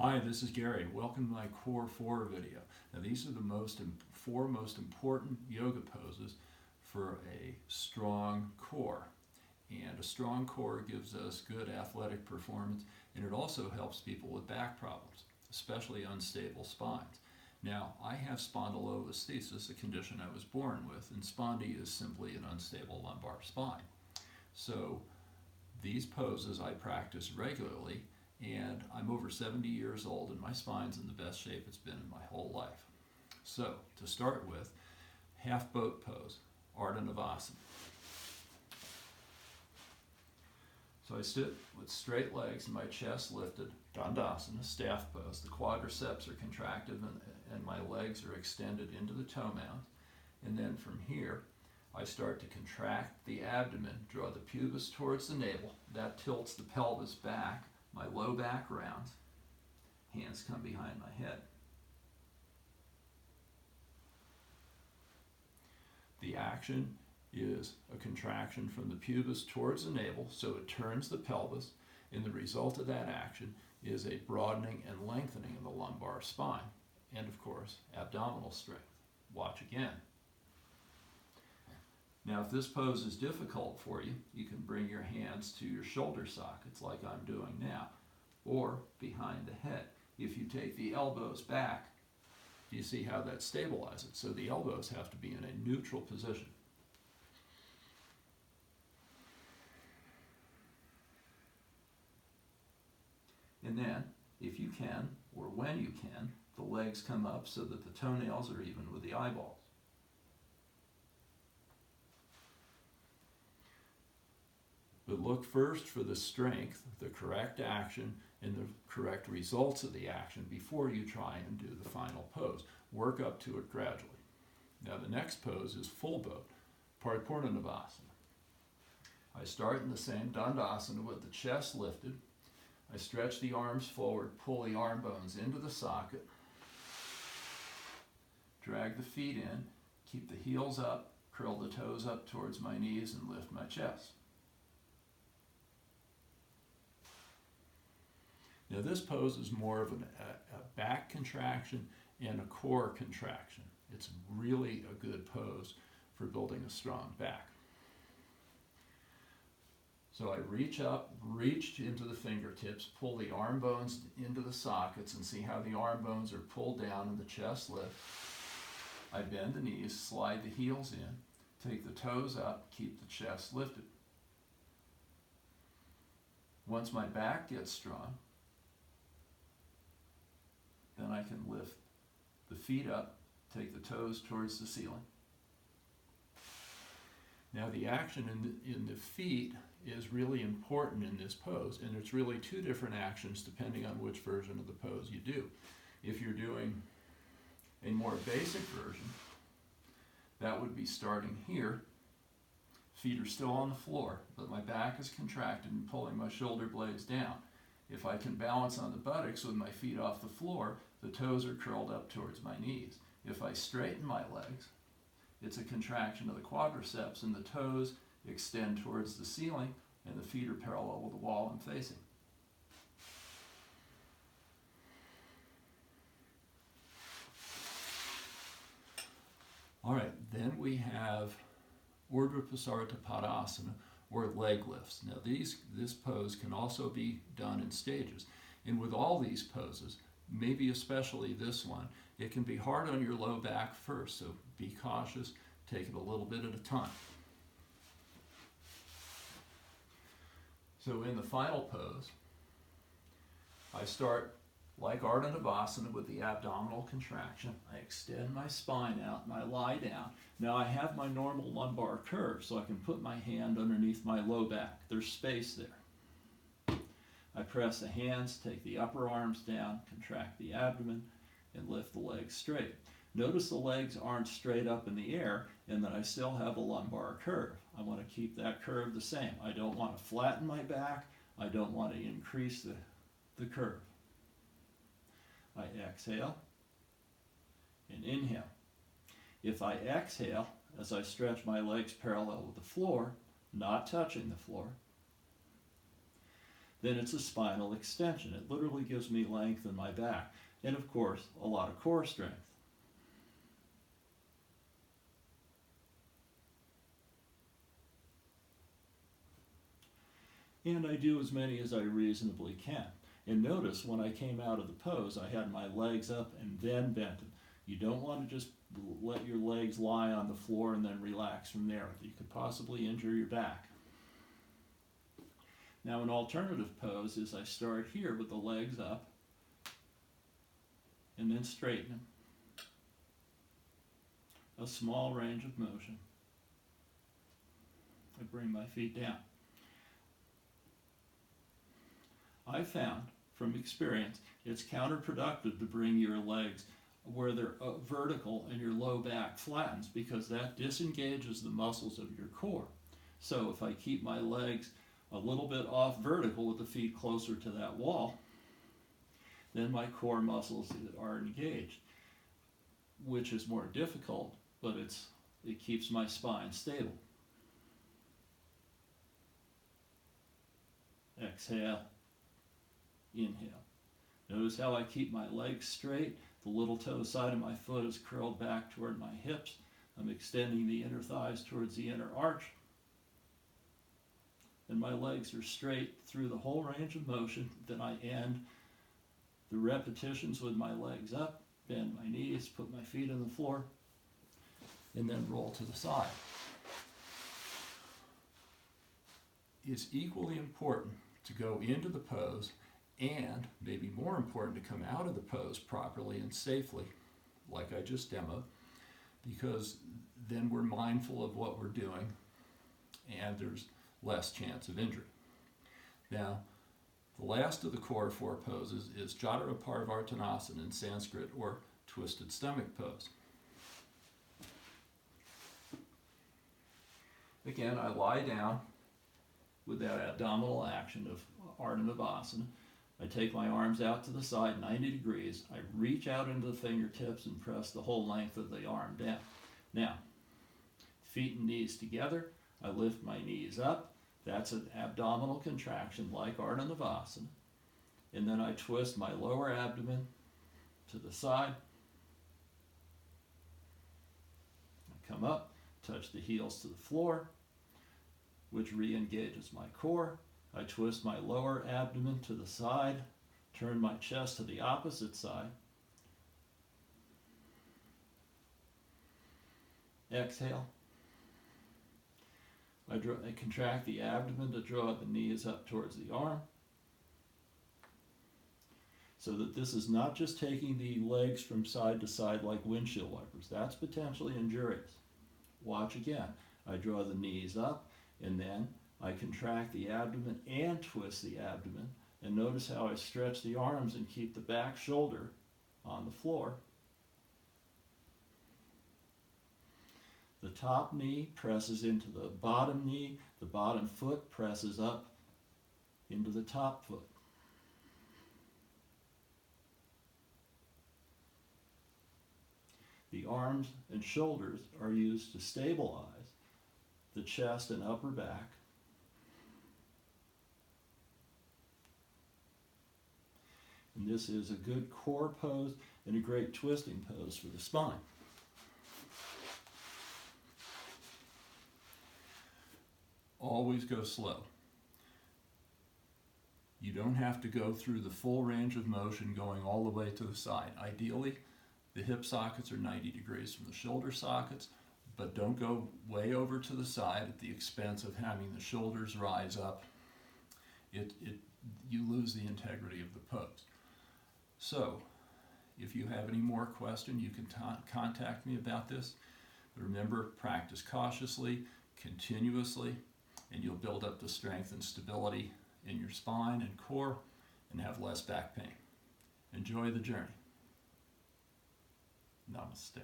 Hi, this is Gary. Welcome to my Core 4 video. Now these are the four most important yoga poses for a strong core. And a strong core gives us good athletic performance, and it also helps people with back problems, especially unstable spines. Now, I have spondylolisthesis, a condition I was born with, and spondy is simply an unstable lumbar spine. So these poses I practice regularly, and I'm over 70 years old and my spine's in the best shape it's been in my whole life. So, to start with, half boat pose, Ardha Navasana. So I sit with straight legs and my chest lifted, Dandasana, staff pose. The quadriceps are contracted and my legs are extended into the toe mound. And then from here, I start to contract the abdomen, draw the pubis towards the navel. That tilts the pelvis back. My low back rounds, hands come behind my head. The action is a contraction from the pubis towards the navel, so it turns the pelvis, and the result of that action is a broadening and lengthening of the lumbar spine, and of course, abdominal strength. Watch again. Now, if this pose is difficult for you, you can bring your hands to your shoulder sockets like I'm doing now, or behind the head. If you take the elbows back, do you see how that stabilizes? So the elbows have to be in a neutral position. And then, if you can, or when you can, the legs come up so that the toenails are even with the eyeballs. But look first for the strength, the correct action, and the correct results of the action before you try and do the final pose. Work up to it gradually. Now the next pose is full boat, Paripurna Navasana. I start in the same Dandasana with the chest lifted. I stretch the arms forward, pull the arm bones into the socket, drag the feet in, keep the heels up, curl the toes up towards my knees, and lift my chest. Now this pose is more of a back contraction and a core contraction. It's really a good pose for building a strong back. So I reach up, reach into the fingertips, pull the arm bones into the sockets, and see how the arm bones are pulled down and the chest lifts. I bend the knees, slide the heels in, take the toes up, keep the chest lifted. Once my back gets strong, then I can lift the feet up, take the toes towards the ceiling. Now the action in the feet is really important in this pose, and it's really two different actions depending on which version of the pose you do. If you're doing a more basic version, that would be starting here. Feet are still on the floor, but my back is contracted and pulling my shoulder blades down. If I can balance on the buttocks with my feet off the floor, the toes are curled up towards my knees. If I straighten my legs, it's a contraction of the quadriceps and the toes extend towards the ceiling and the feet are parallel with the wall I'm facing. All right, then we have Urdhva Prasarita Padasana, or leg lifts. Now this pose can also be done in stages. And with all these poses, maybe especially this one, it can be hard on your low back first, so be cautious, take it a little bit at a time. So in the final pose, I start like Ardha Navasana with the abdominal contraction. I extend my spine out and I lie down. Now I have my normal lumbar curve, so I can put my hand underneath my low back. There's space there. I press the hands, take the upper arms down, contract the abdomen, and lift the legs straight. Notice the legs aren't straight up in the air and that I still have a lumbar curve. I want to keep that curve the same. I don't want to flatten my back. I don't want to increase the curve. I exhale and inhale. If I exhale, as I stretch my legs parallel with the floor, not touching the floor, then it's a spinal extension. It literally gives me length in my back. And of course, a lot of core strength. And I do as many as I reasonably can. And notice when I came out of the pose, I had my legs up and then bent them. You don't want to just let your legs lie on the floor and then relax from there. You could possibly injure your back. Now an alternative pose is I start here with the legs up and then straighten them. A small range of motion. I bring my feet down. I found from experience it's counterproductive to bring your legs where they're vertical and your low back flattens, because that disengages the muscles of your core. So if I keep my legs a little bit off vertical with the feet closer to that wall, then my core muscles are engaged, which is more difficult, but it keeps my spine stable. Exhale, inhale. Notice how I keep my legs straight. The little toe side of my foot is curled back toward my hips. I'm extending the inner thighs towards the inner arch. And my legs are straight through the whole range of motion. Then I end the repetitions with my legs up, bend my knees, put my feet on the floor, and then roll to the side. It's equally important to go into the pose, and maybe more important to come out of the pose properly and safely, like I just demoed, because then we're mindful of what we're doing and there's less chance of injury. Now, the last of the core four poses is Jatara Parivartanasana in Sanskrit, or twisted stomach pose. Again, I lie down with that abdominal action of Ardha Navasana. I take my arms out to the side 90 degrees. I reach out into the fingertips and press the whole length of the arm down. Now, feet and knees together. I lift my knees up. That's an abdominal contraction like Ardha Navasana. And then I twist my lower abdomen to the side. I come up, touch the heels to the floor, which re-engages my core. I twist my lower abdomen to the side, turn my chest to the opposite side. Exhale. I contract the abdomen to draw the knees up towards the arm, so that this is not just taking the legs from side to side like windshield wipers. That's potentially injurious. Watch again. I draw the knees up, and then I contract the abdomen and twist the abdomen. And notice how I stretch the arms and keep the back shoulder on the floor. The top knee presses into the bottom knee. The bottom foot presses up into the top foot. The arms and shoulders are used to stabilize the chest and upper back. And this is a good core pose and a great twisting pose for the spine. Always go slow. You don't have to go through the full range of motion going all the way to the side. Ideally, the hip sockets are 90 degrees from the shoulder sockets, but don't go way over to the side at the expense of having the shoulders rise up. You lose the integrity of the pose. So, if you have any more questions, you can contact me about this. But remember, practice cautiously, continuously, and you'll build up the strength and stability in your spine and core and have less back pain. Enjoy the journey. Namaste.